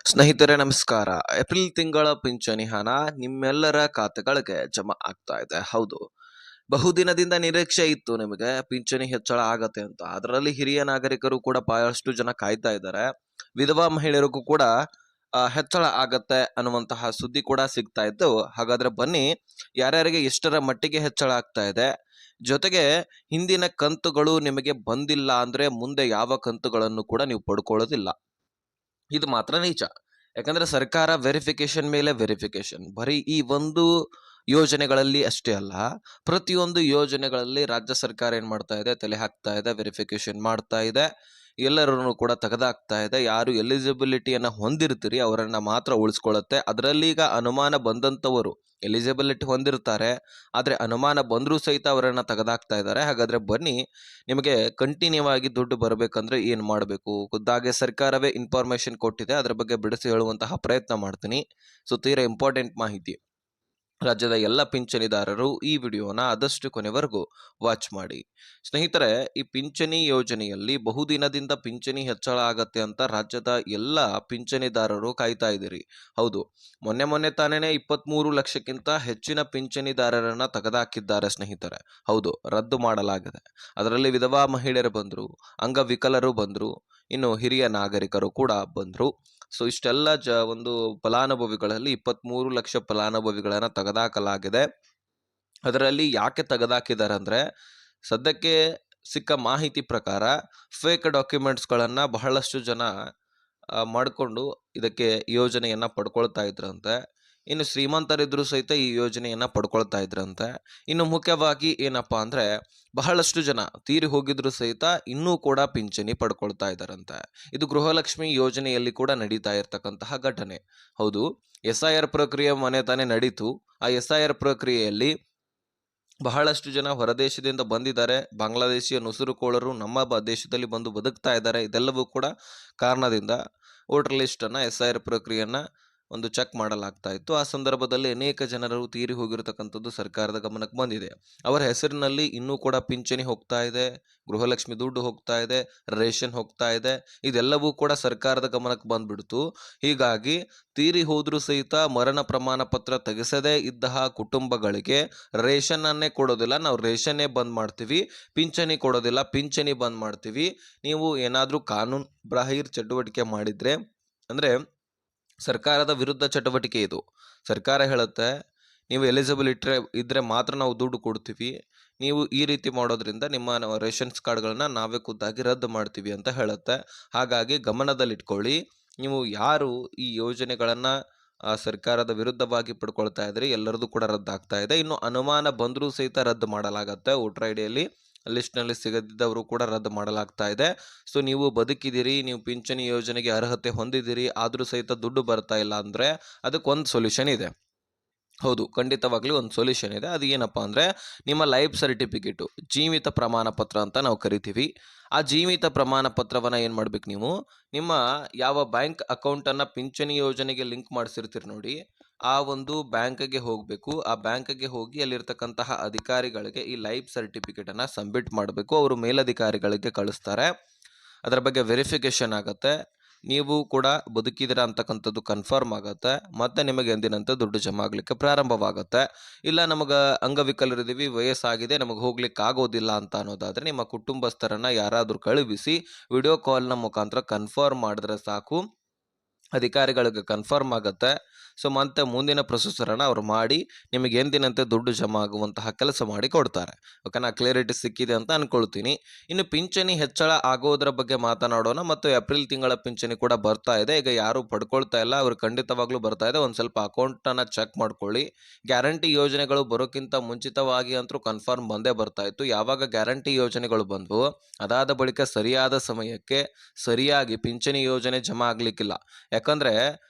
ಸ್ನೇಹಿತರೆ ನಮಸ್ಕಾರ. ಏಪ್ರಿಲ್ ತಿಂಗಳ ಪಿಂಚಣಿ ಹಣ ನಿಮ್ಮೆಲ್ಲರ ಖಾತೆಗಳಿಗೆ ಜಮಾ ಆಗ್ತಾ ಇದೆ. ಹೌದು, ಬಹುದಿನದಿಂದ ನಿರೀಕ್ಷೆ ಇತ್ತು ನಿಮಗೆ ಪಿಂಚಣಿ ಹೆಚ್ಚಳ ಆಗತ್ತೆ ಅಂತ. ಅದರಲ್ಲಿ ಹಿರಿಯ ನಾಗರಿಕರು ಕೂಡ ಬಹಳಷ್ಟು ಜನ ಕಾಯ್ತಾ ಇದ್ದಾರೆ. ವಿಧವಾ ಮಹಿಳೆಯರಿಗೂ ಕೂಡ ಹೆಚ್ಚಳ ಆಗತ್ತೆ ಅನ್ನುವಂತಹ ಸುದ್ದಿ ಕೂಡ ಸಿಗ್ತಾ ಇತ್ತು. ಹಾಗಾದ್ರೆ ಬನ್ನಿ, ಯಾರ್ಯಾರಿಗೆ ಎಷ್ಟರ ಮಟ್ಟಿಗೆ ಹೆಚ್ಚಳ ಆಗ್ತಾ ಇದೆ, ಜೊತೆಗೆ ಹಿಂದಿನ ಕಂತುಗಳು ನಿಮಗೆ ಬಂದಿಲ್ಲ ಅಂದ್ರೆ ಮುಂದೆ ಯಾವ ಕಂತುಗಳನ್ನು ಕೂಡ ನೀವು ಪಡ್ಕೊಳ್ಳೋದಿಲ್ಲ. ಇದು ಮಾತ್ರ ನಿಜ. ಯಾಕಂದ್ರೆ ಸರ್ಕಾರ ವೆರಿಫಿಕೇಶನ್ ಮೇಲೆ ವೆರಿಫಿಕೇಶನ್, ಬರೀ ಈ ಒಂದು ಯೋಜನೆಗಳಲ್ಲಿ ಅಷ್ಟೇ ಅಲ್ಲ, ಪ್ರತಿಯೊಂದು ಯೋಜನೆಗಳಲ್ಲಿ ರಾಜ್ಯ ಸರ್ಕಾರ ಏನ್ ಮಾಡ್ತಾ ಇದೆ, ತಲೆ ಹಾಕ್ತಾ ಇದೆ, ವೆರಿಫಿಕೇಶನ್ ಮಾಡ್ತಾ ಇದೆ, ಎಲ್ಲರನ್ನು ಕೂಡ ತೆಗೆದಾಕ್ತಾ ಇದೆ. ಯಾರು ಎಲಿಜಿಬಿಲಿಟಿಯನ್ನ ಹೊಂದಿರ್ತೀರಿ ಅವರನ್ನ ಮಾತ್ರ ಉಳಿಸ್ಕೊಳ್ಳುತ್ತೆ. ಅದರಲ್ಲಿ ಈಗ ಅನುಮಾನ ಬಂದಂತವರು ಎಲಿಜಿಬಿಲಿಟಿ ಹೊಂದಿರ್ತಾರೆ, ಆದ್ರೆ ಅನುಮಾನ ಬಂದರೂ ಸಹಿತ ಅವರನ್ನ ತೆಗೆದಾಕ್ತಾ ಇದ್ದಾರೆ. ಹಾಗಾದ್ರೆ ಬನ್ನಿ, ನಿಮಗೆ ಕಂಟಿನ್ಯೂ ಆಗಿ ದುಡ್ಡು ಬರಬೇಕಂದ್ರೆ ಏನು ಮಾಡಬೇಕು, ಖುದ್ದಾಗೆ ಸರ್ಕಾರವೇ ಇನ್ಫಾರ್ಮೇಶನ್ ಕೊಟ್ಟಿದೆ, ಅದರ ಬಗ್ಗೆ ಬಿಡಿಸಿ ಹೇಳುವಂತಹ ಪ್ರಯತ್ನ ಮಾಡ್ತೀನಿ. ಸೊ ತೀರಾ ಇಂಪಾರ್ಟೆಂಟ್ ಮಾಹಿತಿ. ರಾಜ್ಯದ ಎಲ್ಲ ಪಿಂಚಣಿದಾರರು ಈ ವಿಡಿಯೋನ ಆದಷ್ಟು ಕೊನೆವರೆಗೂ ವಾಚ್ ಮಾಡಿ. ಸ್ನೇಹಿತರೆ, ಈ ಪಿಂಚಣಿ ಯೋಜನೆಯಲ್ಲಿ ಬಹುದಿನದಿಂದ ಪಿಂಚಣಿ ಹೆಚ್ಚಳ ಆಗತ್ತೆ ಅಂತ ರಾಜ್ಯದ ಎಲ್ಲ ಪಿಂಚಣಿದಾರರು ಕಾಯ್ತಾ ಇದ್ದೀರಿ. ಹೌದು, ಮೊನ್ನೆ ತಾನೇನೆ 23 ಲಕ್ಷಕ್ಕಿಂತ ಹೆಚ್ಚಿನ ಪಿಂಚಣಿದಾರರನ್ನ ತೆಗೆದುಹಾಕಿದ್ದಾರೆ ಸ್ನೇಹಿತರೆ. ಹೌದು, ರದ್ದು ಮಾಡಲಾಗಿದೆ. ಅದರಲ್ಲಿ ವಿಧವಾ ಮಹಿಳೆಯರು ಬಂದ್ರು, ಅಂಗವಿಕಲರು ಬಂದ್ರು, ಇನ್ನು ಹಿರಿಯ ನಾಗರಿಕರು ಕೂಡ ಬಂದ್ರು. ಸೊ ಇಷ್ಟೆಲ್ಲ ಒಂದು ಫಲಾನುಭವಿಗಳಲ್ಲಿ 23 ಲಕ್ಷ ಫಲಾನುಭವಿಗಳನ್ನ ತೆಗೆದುಹಾಕಲಾಗಿದೆ. ಅದರಲ್ಲಿ ಯಾಕೆ ತೆಗೆದುಹಾಕಿದ್ದಾರೆ ಅಂದ್ರೆ, ಸದ್ಯಕ್ಕೆ ಸಿಕ್ಕ ಮಾಹಿತಿ ಪ್ರಕಾರ ಫೇಕ್ ಡಾಕ್ಯುಮೆಂಟ್ಸ್ಗಳನ್ನ ಬಹಳಷ್ಟು ಜನ ಮಾಡಿಕೊಂಡು ಇದಕ್ಕೆ ಯೋಜನೆಯನ್ನ ಪಡ್ಕೊಳ್ತಾ ಇದ್ರಂತೆ. ಇನ್ನು ಶ್ರೀಮಂತರಿದ್ರು ಸಹಿತ ಈ ಯೋಜನೆಯನ್ನ ಪಡ್ಕೊಳ್ತಾ ಇದ್ರಂತೆ. ಇನ್ನು ಮುಖ್ಯವಾಗಿ ಏನಪ್ಪಾ ಅಂದ್ರೆ, ಬಹಳಷ್ಟು ಜನ ತೀರಿ ಹೋಗಿದ್ರು ಸಹಿತ ಇನ್ನೂ ಕೂಡ ಪಿಂಚಣಿ ಪಡ್ಕೊಳ್ತಾ ಇದ್ದಾರಂತೆ. ಇದು ಗೃಹಲಕ್ಷ್ಮಿ ಯೋಜನೆಯಲ್ಲಿ ಕೂಡ ನಡೀತಾ ಇರ್ತಕ್ಕಂತಹ ಘಟನೆ. ಹೌದು, SIR ಪ್ರಕ್ರಿಯೆ ಮನೆ ತಾನೇ ನಡೀತು. ಆ SIR ಪ್ರಕ್ರಿಯೆಯಲ್ಲಿ ಬಹಳಷ್ಟು ಜನ ಹೊರದೇಶದಿಂದ ಬಂದಿದ್ದಾರೆ. ಬಾಂಗ್ಲಾದೇಶಿಯ ನುಸುರುಕೋಳರು ನಮ್ಮ ದೇಶದಲ್ಲಿ ಬಂದು ಬದುಕ್ತಾ ಇದ್ದಾರೆ. ಇದೆಲ್ಲವೂ ಕೂಡ ಕಾರಣದಿಂದ ವೋಟರ್ ಲಿಸ್ಟ್ ಅನ್ನ SIR ಪ್ರಕ್ರಿಯೆಯನ್ನ ಒಂದು ಚೆಕ್ ಮಾಡಲಾಗ್ತಾ ಇತ್ತು. ಆ ಸಂದರ್ಭದಲ್ಲಿ ಅನೇಕ ಜನರು ತೀರಿ ಹೋಗಿರತಕ್ಕಂಥದ್ದು ಸರ್ಕಾರದ ಗಮನಕ್ಕೆ ಬಂದಿದೆ. ಅವರ ಹೆಸರಿನಲ್ಲಿ ಇನ್ನೂ ಕೂಡ ಪಿಂಚಣಿ ಹೋಗ್ತಾ ಇದೆ, ಗೃಹಲಕ್ಷ್ಮಿ ದುಡ್ಡು ಹೋಗ್ತಾ ಇದೆ, ರೇಷನ್ ಹೋಗ್ತಾ ಇದೆ. ಇದೆಲ್ಲವೂ ಕೂಡ ಸರ್ಕಾರದ ಗಮನಕ್ಕೆ ಬಂದ್ಬಿಡ್ತು. ಹೀಗಾಗಿ ತೀರಿ ಹೋದ್ರೂ ಸಹಿತ ಮರಣ ಪ್ರಮಾಣ ಪತ್ರ ತೆಗೆಸದೇ ಇದ್ದ ಕುಟುಂಬಗಳಿಗೆ ರೇಷನ್ ಅನ್ನೇ ಕೊಡೋದಿಲ್ಲ, ನಾವು ರೇಷನ್ನೇ ಬಂದ್ ಮಾಡ್ತೀವಿ, ಪಿಂಚಣಿ ಕೊಡೋದಿಲ್ಲ, ಪಿಂಚಣಿ ಬಂದ್ ಮಾಡ್ತೀವಿ. ನೀವು ಏನಾದ್ರೂ ಕಾನೂನು ಬಾಹಿರ ಚಟುವಟಿಕೆ ಮಾಡಿದ್ರೆ, ಅಂದ್ರೆ ಸರ್ಕಾರದ ವಿರುದ್ಧ ಚಟುವಟಿಕೆ ಇದು. ಸರ್ಕಾರ ಹೇಳುತ್ತೆ, ನೀವು ಎಲಿಜಿಬಲ್ ಇದ್ರೆ ಮಾತ್ರ ನಾವು ದುಡ್ಡು ಕೊಡ್ತೀವಿ, ನೀವು ಈ ರೀತಿ ಮಾಡೋದ್ರಿಂದ ನಿಮ್ಮ ರೇಷನ್ಸ್ ಕಾರ್ಡ್ಗಳನ್ನ ನಾವೇ ಖುದ್ದಾಗಿ ರದ್ದು ಮಾಡ್ತೀವಿ ಅಂತ ಹೇಳುತ್ತೆ. ಹಾಗಾಗಿ ಗಮನದಲ್ಲಿಟ್ಕೊಳ್ಳಿ, ನೀವು ಯಾರು ಈ ಯೋಜನೆಗಳನ್ನ ಸರ್ಕಾರದ ವಿರುದ್ಧವಾಗಿ ಪಡ್ಕೊಳ್ತಾ ಇದ್ರಿ, ಎಲ್ಲರದು ಕೂಡ ರದ್ದಾಗ್ತಾ ಇದೆ. ಇನ್ನು ಅನುಮಾನ ಬಂದರೂ ಸಹಿತ ರದ್ದು ಮಾಡಲಾಗತ್ತೆ. ವೋಟರ್ ಐಡಿಯಲ್ಲಿ ಲಿಸ್ಟ್ನಲ್ಲಿ ಸಿಗದಿದ್ದವರು ಕೂಡ ರದ್ದು ಮಾಡಲಾಗ್ತಾ ಇದೆ. ಸೊ ನೀವು ಬದುಕಿದಿರಿ, ನೀವು ಪಿಂಚಣಿ ಯೋಜನೆಗೆ ಅರ್ಹತೆ ಹೊಂದಿದಿರಿ, ಆದರೂ ಸಹಿತ ದುಡ್ಡು ಬರ್ತಾ ಇಲ್ಲ ಅಂದ್ರೆ ಅದಕ್ಕೊಂದು ಸೊಲ್ಯೂಷನ್ ಇದೆ. ಹೌದು, ಖಂಡಿತವಾಗ್ಲೂ ಒಂದು ಸೊಲ್ಯೂಷನ್ ಇದೆ. ಅದು ಏನಪ್ಪಾ ಅಂದ್ರೆ, ನಿಮ್ಮ ಲೈಫ್ ಸರ್ಟಿಫಿಕೇಟು, ಜೀವಿತ ಪ್ರಮಾಣ ಪತ್ರ ಅಂತ ನಾವು ಕರಿತೀವಿ. ಆ ಜೀವಿತ ಪ್ರಮಾಣ ಪತ್ರವನ್ನ ಏನ್ ಮಾಡ್ಬೇಕು, ನೀವು ನಿಮ್ಮ ಯಾವ ಬ್ಯಾಂಕ್ ಅಕೌಂಟನ್ನು ಪಿಂಚಣಿ ಯೋಜನೆಗೆ ಲಿಂಕ್ ಮಾಡಿಸಿರ್ತೀರಿ ನೋಡಿ, ಆ ಒಂದು ಬ್ಯಾಂಕ್ಗೆ ಹೋಗಬೇಕು. ಆ ಬ್ಯಾಂಕ್ಗೆ ಹೋಗಿ ಅಲ್ಲಿರ್ತಕ್ಕಂತಹ ಅಧಿಕಾರಿಗಳಿಗೆ ಈ ಲೈಫ್ ಸರ್ಟಿಫಿಕೇಟನ್ನು ಸಬ್ಮಿಟ್ ಮಾಡಬೇಕು. ಅವರು ಮೇಲಧಿಕಾರಿಗಳಿಗೆ ಕಳಿಸ್ತಾರೆ. ಅದರ ಬಗ್ಗೆ ವೆರಿಫಿಕೇಶನ್ ಆಗುತ್ತೆ, ನೀವು ಕೂಡ ಬದುಕಿದಿರಾ ಅಂತಕ್ಕಂಥದ್ದು ಕನ್ಫರ್ಮ್ ಆಗುತ್ತೆ. ಮತ್ತೆ ನಿಮಗೆ ಎಂದಿನಂತೆ ದುಡ್ಡು ಜಮಾ ಆಗ್ಲಿಕ್ಕೆ ಪ್ರಾರಂಭವಾಗುತ್ತೆ. ಇಲ್ಲ, ನಮಗೆ ಅಂಗವಿಕಲರಿದ್ದೀವಿ, ವಯಸ್ಸಾಗಿದೆ, ನಮಗೆ ಹೋಗ್ಲಿಕ್ಕೆ ಆಗೋದಿಲ್ಲ ಅಂತ ಅನ್ನೋದಾದ್ರೆ ನಿಮ್ಮ ಕುಟುಂಬಸ್ಥರನ್ನ ಯಾರಾದರೂ ಕಳುಹಿಸಿ ವಿಡಿಯೋ ಕಾಲ್ನ ಮುಖಾಂತರ ಕನ್ಫರ್ಮ್ ಮಾಡಿದ್ರೆ ಸಾಕು, ಅಧಿಕಾರಿಗಳಿಗೆ ಕನ್ಫರ್ಮ್ ಆಗುತ್ತೆ. ಸೊ ಮತ್ತೆ ಮುಂದಿನ ಪ್ರೊಸೆಸರನ್ನು ಅವ್ರು ಮಾಡಿ ನಿಮಗೆ ಎಂದಿನಂತೆ ದುಡ್ಡು ಜಮಾ ಆಗುವಂತಹ ಕೆಲಸ ಮಾಡಿ ಕೊಡ್ತಾರೆ. ಓಕೆನಾ, ಕ್ಲಿಯರಿಟಿ ಸಿಕ್ಕಿದೆ ಅಂತ ಅನ್ಕೊಳ್ತೀನಿ. ಇನ್ನು ಪಿಂಚಣಿ ಹೆಚ್ಚಳ ಆಗೋದ್ರ ಬಗ್ಗೆ ಮಾತನಾಡೋಣ. ಮತ್ತು ಏಪ್ರಿಲ್ ತಿಂಗಳ ಪಿಂಚಣಿ ಕೂಡ ಬರ್ತಾ ಇದೆ. ಈಗ ಯಾರು ಪಡ್ಕೊಳ್ತಾ ಇಲ್ಲ, ಅವ್ರು ಖಂಡಿತವಾಗ್ಲೂ ಬರ್ತಾ ಇದೆ. ಒಂದು ಸ್ವಲ್ಪ ಅಕೌಂಟನ್ನು ಚೆಕ್ ಮಾಡ್ಕೊಳ್ಳಿ. ಗ್ಯಾರಂಟಿ ಯೋಜನೆಗಳು ಬರೋಕ್ಕಿಂತ ಮುಂಚಿತವಾಗಿ ಅಂತೂ ಕನ್ಫರ್ಮ್ ಬಂದೇ ಬರ್ತಾ ಇತ್ತು. ಯಾವಾಗ ಗ್ಯಾರಂಟಿ ಯೋಜನೆಗಳು ಬಂದವು, ಅದಾದ ಬಳಿಕ ಸರಿಯಾದ ಸಮಯಕ್ಕೆ ಸರಿಯಾಗಿ ಪಿಂಚಣಿ ಯೋಜನೆ ಜಮಾ ಆಗ್ಲಿಕ್ಕಿಲ್ಲ. ಯಾಕಂದ್ರೆ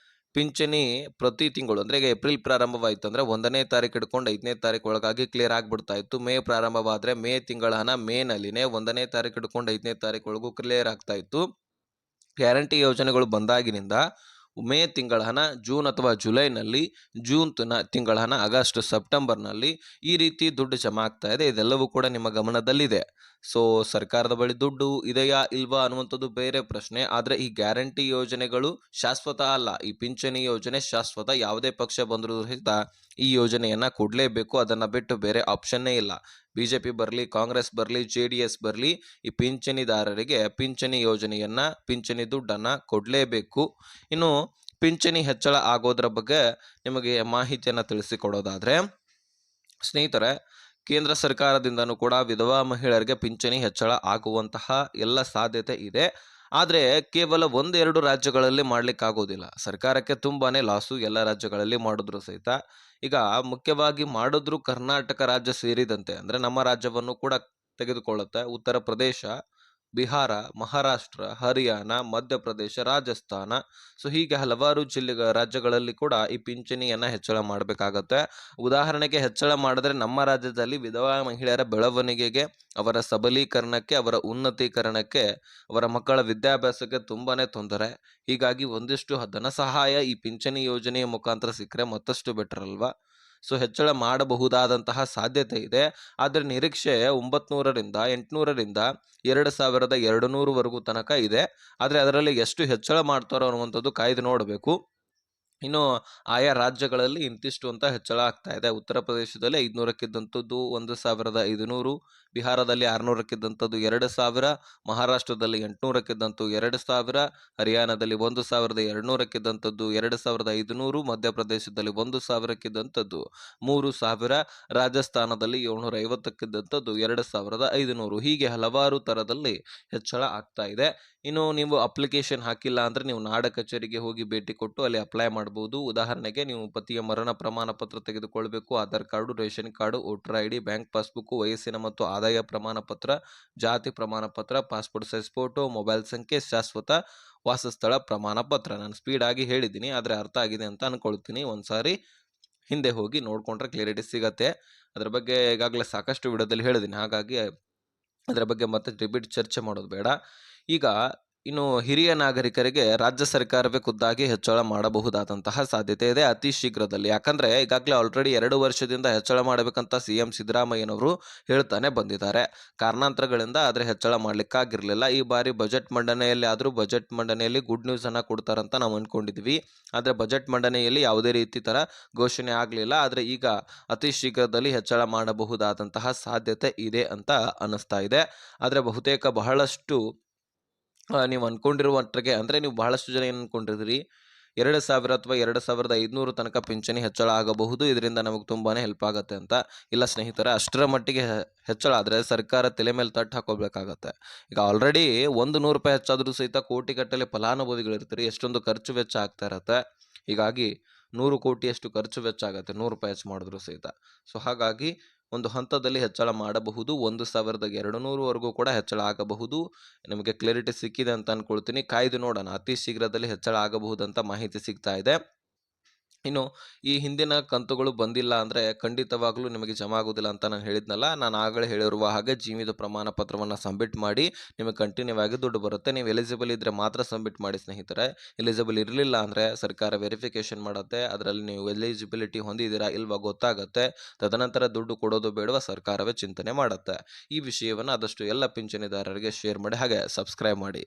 ಪಿಂಚಣಿ ಪ್ರತಿ ತಿಂಗಳು, ಅಂದ್ರೆ ಈಗ ಏಪ್ರಿಲ್ ಪ್ರಾರಂಭವಾಯಿತು ಅಂದ್ರೆ 1ನೇ ತಾರೀಕು ಹಿಡ್ಕೊಂಡು 5ನೇ ತಾರೀಕು ಒಳಗಾಗಿ ಕ್ಲಿಯರ್ ಆಗ್ಬಿಡ್ತಾ ಇತ್ತು. ಮೇ ಪ್ರಾರಂಭವಾದ್ರೆ ಮೇ ತಿಂಗಳ ಹಣ ಮೇನಲ್ಲಿನೇ 1ನೇ ತಾರೀಕು ಹಿಡ್ಕೊಂಡು 5ನೇ ತಾರೀಕು ಒಳಗೂ ಕ್ಲಿಯರ್ ಆಗ್ತಾ ಇತ್ತು. ಗ್ಯಾರಂಟಿ ಯೋಜನೆಗಳು ಬಂದಾಗಿನಿಂದ ಮೇ ತಿಂಗಳ ಹಣ ಜೂನ್ ಅಥವಾ ಜುಲೈನಲ್ಲಿ, ಜೂನ್ ತಿಂಗಳ ಹಣ ಆಗಸ್ಟ್ ಸೆಪ್ಟೆಂಬರ್ನಲ್ಲಿ ಈ ರೀತಿ ದುಡ್ಡು ಜಮಾ ಆಗ್ತಾ ಇದೆ. ಇದೆಲ್ಲವೂ ಕೂಡ ನಿಮ್ಮ ಗಮನದಲ್ಲಿದೆ. ಸೊ ಸರ್ಕಾರದ ಬಳಿ ದುಡ್ಡು ಇದೆಯಾ ಇಲ್ವಾ ಅನ್ನುವಂಥದ್ದು ಬೇರೆ ಪ್ರಶ್ನೆ. ಆದರೆ ಈ ಗ್ಯಾರಂಟಿ ಯೋಜನೆಗಳು ಶಾಶ್ವತ ಅಲ್ಲ. ಈ ಪಿಂಚಣಿ ಯೋಜನೆ ಶಾಶ್ವತ. ಯಾವುದೇ ಪಕ್ಷ ಬಂದರೂ ಸಹಿತ ಈ ಯೋಜನೆಯನ್ನ ಕೊಡಲೇಬೇಕು. ಅದನ್ನ ಬಿಟ್ಟು ಬೇರೆ ಆಪ್ಷನ್ನೇ ಇಲ್ಲ. ಬಿಜೆಪಿ ಬರಲಿ, ಕಾಂಗ್ರೆಸ್ ಬರಲಿ, JDS ಬರಲಿ, ಈ ಪಿಂಚಣಿದಾರರಿಗೆ ಪಿಂಚಣಿ ಯೋಜನೆಯನ್ನ, ಪಿಂಚಣಿ ದುಡ್ಡನ್ನ ಕೊಡಲೇಬೇಕು. ಇನ್ನು ಪಿಂಚಣಿ ಹೆಚ್ಚಳ ಆಗೋದ್ರ ಬಗ್ಗೆ ನಿಮಗೆ ಮಾಹಿತಿಯನ್ನು ತಿಳಿಸಿಕೊಡೋದಾದ್ರೆ, ಸ್ನೇಹಿತರೆ, ಕೇಂದ್ರ ಸರ್ಕಾರದಿಂದನೂ ಕೂಡ ವಿಧವಾ ಮಹಿಳೆಯರಿಗೆ ಪಿಂಚಣಿ ಹೆಚ್ಚಳ ಆಗುವಂತಹ ಎಲ್ಲ ಸಾಧ್ಯತೆ ಇದೆ. ಆದರೆ ಕೇವಲ ಒಂದೆರಡು ರಾಜ್ಯಗಳಲ್ಲಿ ಮಾಡ್ಲಿಕ್ಕಾಗೋದಿಲ್ಲ. ಸರ್ಕಾರಕ್ಕೆ ತುಂಬಾನೇ ಲಾಸು ಎಲ್ಲ ರಾಜ್ಯಗಳಲ್ಲಿ ಮಾಡಿದ್ರು ಸಹಿತ. ಈಗ ಮುಖ್ಯವಾಗಿ ಮಾಡಿದ್ರು ಕರ್ನಾಟಕ ರಾಜ್ಯ ಸೇರಿದಂತೆ, ಅಂದ್ರೆ ನಮ್ಮ ರಾಜ್ಯವನ್ನು ಕೂಡ ತೆಗೆದುಕೊಳ್ಳುತ್ತೆ. ಉತ್ತರ ಪ್ರದೇಶ, ಬಿಹಾರ, ಮಹಾರಾಷ್ಟ್ರ, ಹರಿಯಾಣ, ಮಧ್ಯಪ್ರದೇಶ, ರಾಜಸ್ಥಾನ, ಸೊ ಹೀಗೆ ಹಲವಾರು ರಾಜ್ಯಗಳಲ್ಲಿ ಕೂಡ ಈ ಪಿಂಚಣಿಯನ್ನ ಹೆಚ್ಚಳ ಮಾಡಬೇಕಾಗತ್ತೆ. ಉದಾಹರಣೆಗೆ ಹೆಚ್ಚಳ ಮಾಡಿದ್ರೆ ನಮ್ಮ ರಾಜ್ಯದಲ್ಲಿ ವಿಧವಾ ಮಹಿಳೆಯರ ಬೆಳವಣಿಗೆಗೆ, ಅವರ ಸಬಲೀಕರಣಕ್ಕೆ, ಅವರ ಉನ್ನತೀಕರಣಕ್ಕೆ, ಅವರ ಮಕ್ಕಳ ವಿದ್ಯಾಭ್ಯಾಸಕ್ಕೆ ತುಂಬಾನೇ ತೊಂದರೆ. ಹೀಗಾಗಿ ಒಂದಿಷ್ಟು ಧನ ಸಹಾಯ ಈ ಪಿಂಚಣಿ ಯೋಜನೆಯ ಮುಖಾಂತರ ಸಿಕ್ಕರೆ ಮತ್ತಷ್ಟು ಬೆಟರ್ ಅಲ್ವಾ? ಸೊ ಹೆಚ್ಚಳ ಮಾಡಬಹುದಾದಂತಹ ಸಾಧ್ಯತೆ ಇದೆ. ಆದರೆ ನಿರೀಕ್ಷೆ 900ರಿಂದ 800ರಿಂದ 2200ವರೆಗೂ ತನಕ ಇದೆ. ಆದರೆ ಅದರಲ್ಲಿ ಎಷ್ಟು ಹೆಚ್ಚಳ ಮಾಡ್ತಾರೋ ಅನ್ನುವಂಥದ್ದು ಕಾಯ್ದು ನೋಡಬೇಕು. ಇನ್ನು ಆಯಾ ರಾಜ್ಯಗಳಲ್ಲಿ ಇಂತಿಷ್ಟು ಅಂತ ಹೆಚ್ಚಳ ಆಗ್ತಾ ಇದೆ. ಉತ್ತರ ಪ್ರದೇಶದಲ್ಲಿ 500ಕ್ಕಿದ್ದಂಥದ್ದು 1500, ಬಿಹಾರದಲ್ಲಿ 600ಕ್ಕಿದ್ದಂಥದ್ದು 2000, ಮಹಾರಾಷ್ಟ್ರದಲ್ಲಿ 800ಕ್ಕಿದ್ದಂಥದ್ದು 2000, ಹರಿಯಾಣದಲ್ಲಿ 1200ಕ್ಕಿದ್ದಂಥದ್ದು 2500, ಮಧ್ಯಪ್ರದೇಶದಲ್ಲಿ 1000ಕ್ಕಿದ್ದಂಥದ್ದು 3000, ರಾಜಸ್ಥಾನದಲ್ಲಿ 750ಕ್ಕಿದ್ದಂಥದ್ದು 2500. ಹೀಗೆ ಹಲವಾರು ತರದಲ್ಲಿ ಹೆಚ್ಚಳ ಆಗ್ತಾ ಇದೆ. ಇನ್ನು ನೀವು ಅಪ್ಲಿಕೇಶನ್ ಹಾಕಿಲ್ಲ ಅಂದ್ರೆ ನೀವು ನಾಡ ಕಚೇರಿಗೆ ಹೋಗಿ ಭೇಟಿ ಕೊಟ್ಟು ಅಲ್ಲಿ ಅಪ್ಲೈ ಮಾಡಬಹುದು. ಉದಾಹರಣೆಗೆ ನೀವು ಪತಿಯ ಮರಣ ಪ್ರಮಾಣ ಪತ್ರ ತೆಗೆದುಕೊಳ್ಬೇಕು, Aadhaar card, ration card, voter ID, bank passbook, ವಯಸ್ಸಿನ ಮತ್ತು ಆದಾಯ ಪ್ರಮಾಣ ಪತ್ರ, ಜಾತಿ ಪ್ರಮಾಣ ಪತ್ರ, ಪಾಸ್ಪೋರ್ಟ್ ಸೈಜ್ ಫೋಟೋ, ಮೊಬೈಲ್ ಸಂಖ್ಯೆ, ಶಾಶ್ವತ ವಾಸಸ್ಥಳ ಪ್ರಮಾಣ ಪತ್ರ. ನಾನು ಸ್ಪೀಡ್ ಆಗಿ ಹೇಳಿದ್ದೀನಿ, ಆದರೆ ಅರ್ಥ ಆಗಿದೆ ಅಂತ ಅನ್ಕೊಳ್ತೀನಿ. ಒಂದ್ಸಾರಿ ಹಿಂದೆ ಹೋಗಿ ನೋಡ್ಕೊಂಡ್ರೆ ಕ್ಲಿಯರಿಟಿ ಸಿಗತ್ತೆ. ಅದ್ರ ಬಗ್ಗೆ ಈಗಾಗಲೇ ಸಾಕಷ್ಟು ವಿಡಿಯೋದಲ್ಲಿ ಹೇಳಿದ್ದೀನಿ, ಹಾಗಾಗಿ ಅದರ ಬಗ್ಗೆ ಮತ್ತೆ ರಿಪೀಟ್ ಚರ್ಚೆ ಮಾಡೋದು ಬೇಡ. ಈಗ ಇನ್ನು ಹಿರಿಯ ನಾಗರಿಕರಿಗೆ ರಾಜ್ಯ ಸರ್ಕಾರವೇ ಖುದ್ದಾಗಿ ಹೆಚ್ಚಳ ಮಾಡಬಹುದಾದಂತಹ ಸಾಧ್ಯತೆ ಇದೆ ಅತಿ ಶೀಘ್ರದಲ್ಲಿ. ಯಾಕಂದ್ರೆ ಈಗಾಗಲೇ ಆಲ್ರೆಡಿ 2 ವರ್ಷದಿಂದ ಹೆಚ್ಚಳ ಮಾಡಬೇಕಂತ CM ಸಿದ್ದರಾಮಯ್ಯನವರು ಹೇಳ್ತಾನೆ ಬಂದಿದ್ದಾರೆ. ಕಾರಣಾಂತರಗಳಿಂದ ಆದ್ರೆ ಹೆಚ್ಚಳ ಮಾಡ್ಲಿಕ್ಕಾಗಿರ್ಲಿಲ್ಲ. ಈ ಬಾರಿ ಬಜೆಟ್ ಮಂಡನೆಯಲ್ಲಿ ಆದ್ರೂ ಬಜೆಟ್ ಮಂಡನೆಯಲ್ಲಿ ಗುಡ್ ನ್ಯೂಸ್ ಅನ್ನ ಕೊಡ್ತಾರಂತ ನಾವು ಅನ್ಕೊಂಡಿದ್ವಿ. ಆದ್ರೆ ಬಜೆಟ್ ಮಂಡನೆಯಲ್ಲಿ ಯಾವುದೇ ರೀತಿ ತರ ಘೋಷಣೆ ಆಗ್ಲಿಲ್ಲ. ಆದ್ರೆ ಈಗ ಅತಿ ಶೀಘ್ರದಲ್ಲಿ ಹೆಚ್ಚಳ ಮಾಡಬಹುದಾದಂತಹ ಸಾಧ್ಯತೆ ಇದೆ ಅಂತ ಅನಿಸ್ತಾ ಇದೆ. ಆದ್ರೆ ಬಹುತೇಕ ಬಹಳಷ್ಟು ನೀವು ಅನ್ಕೊಂಡಿರುವಷ್ಟಿಗೆ, ಅಂದ್ರೆ ನೀವು ಬಹಳಷ್ಟು ಜನ ಏನ್ ಅನ್ಕೊಂಡಿದ್ರಿ, 2000 ಅಥವಾ 2500 ತನಕ ಪಿಂಚಣಿ ಹೆಚ್ಚಳ ಆಗಬಹುದು, ಇದರಿಂದ ನಮಗೆ ತುಂಬಾನೇ ಹೆಲ್ಪ್ ಆಗುತ್ತೆ ಅಂತ. ಇಲ್ಲ ಸ್ನೇಹಿತರೆ, ಅಷ್ಟರ ಮಟ್ಟಿಗೆ ಹೆಚ್ಚಳ ಆದ್ರೆ ಸರ್ಕಾರ ತಲೆ ಮೇಲೆ ತಟ್ಟು ಹಾಕೋಬೇಕಾಗತ್ತೆ. ಈಗ ಆಲ್ರೆಡಿ ₹100 ಹೆಚ್ಚಾದ್ರೂ ಸಹಿತ ಕೋಟಿಗಟ್ಟಲೆ ಫಲಾನುಭವಿಗಳಿರ್ತೀರಿ, ಎಷ್ಟೊಂದು ಖರ್ಚು ವೆಚ್ಚ ಆಗ್ತಾ ಇರತ್ತೆ. ಹೀಗಾಗಿ 100 ಕೋಟಿಯಷ್ಟು ಖರ್ಚು ವೆಚ್ಚ ಆಗುತ್ತೆ ₹100 ಹೆಚ್ಚು ಮಾಡಿದ್ರು ಸಹಿತ. ಸೊ ಹಾಗಾಗಿ ಒಂದು ಹಂತದಲ್ಲಿ ಹೆಚ್ಚಳ ಮಾಡಬಹುದು. 1200ವರೆಗೂ ಕೂಡ ಹೆಚ್ಚಳ ಆಗಬಹುದು. ನಿಮಗೆ ಕ್ಲಾರಿಟಿ ಸಿಕ್ಕಿದೆ ಅಂತ ಅನ್ಕೊಳ್ತೀನಿ. ಕಾಯ್ದು ನೋಡೋಣ. ಅತಿ ಶೀಘ್ರದಲ್ಲಿ ಹೆಚ್ಚಳ ಆಗಬಹುದಂತ ಮಾಹಿತಿ ಸಿಗ್ತಾ ಇದೆ. ಇನ್ನು ಈ ಹಿಂದಿನ ಕಂತುಗಳು ಬಂದಿಲ್ಲ ಅಂದ್ರೆ ಖಂಡಿತವಾಗ್ಲೂ ನಿಮಗೆ ಜಮಾ ಆಗೋದಿಲ್ಲ ಅಂತ ನಾನು ಹೇಳಿದ್ನಲ್ಲ. ನಾನು ಆಗಲೇ ಹೇಳಿರುವ ಹಾಗೆ ಜೀವಿತ ಪ್ರಮಾಣ ಪತ್ರವನ್ನು ಸಬ್ಮಿಟ್ ಮಾಡಿ ನಿಮಗೆ ಕಂಟಿನ್ಯೂ ಆಗಿ ದುಡ್ಡು ಬರುತ್ತೆ. ನೀವು ಎಲಿಜಿಬಲ್ ಇದ್ರೆ ಮಾತ್ರ ಸಬ್ಮಿಟ್ ಮಾಡಿ ಸ್ನೇಹಿತರೆ. ಎಲಿಜಿಬಲ್ ಇರಲಿಲ್ಲ ಅಂದ್ರೆ ಸರ್ಕಾರ ವೆರಿಫಿಕೇಶನ್ ಮಾಡುತ್ತೆ. ಅದರಲ್ಲಿ ನೀವು ಎಲಿಜಿಬಿಲಿಟಿ ಹೊಂದಿದ್ದೀರಾ ಇಲ್ವಾ ಗೊತ್ತಾಗುತ್ತೆ. ತದನಂತರ ದುಡ್ಡು ಕೊಡೋದು ಬೇಡವಾ ಸರ್ಕಾರವೇ ಚಿಂತನೆ ಮಾಡುತ್ತೆ. ಈ ವಿಷಯವನ್ನು ಆದಷ್ಟು ಎಲ್ಲ ಪಿಂಚಣಿದಾರರಿಗೆ ಶೇರ್ ಮಾಡಿ, ಹಾಗೆ ಸಬ್ಸ್ಕ್ರೈಬ್ ಮಾಡಿ.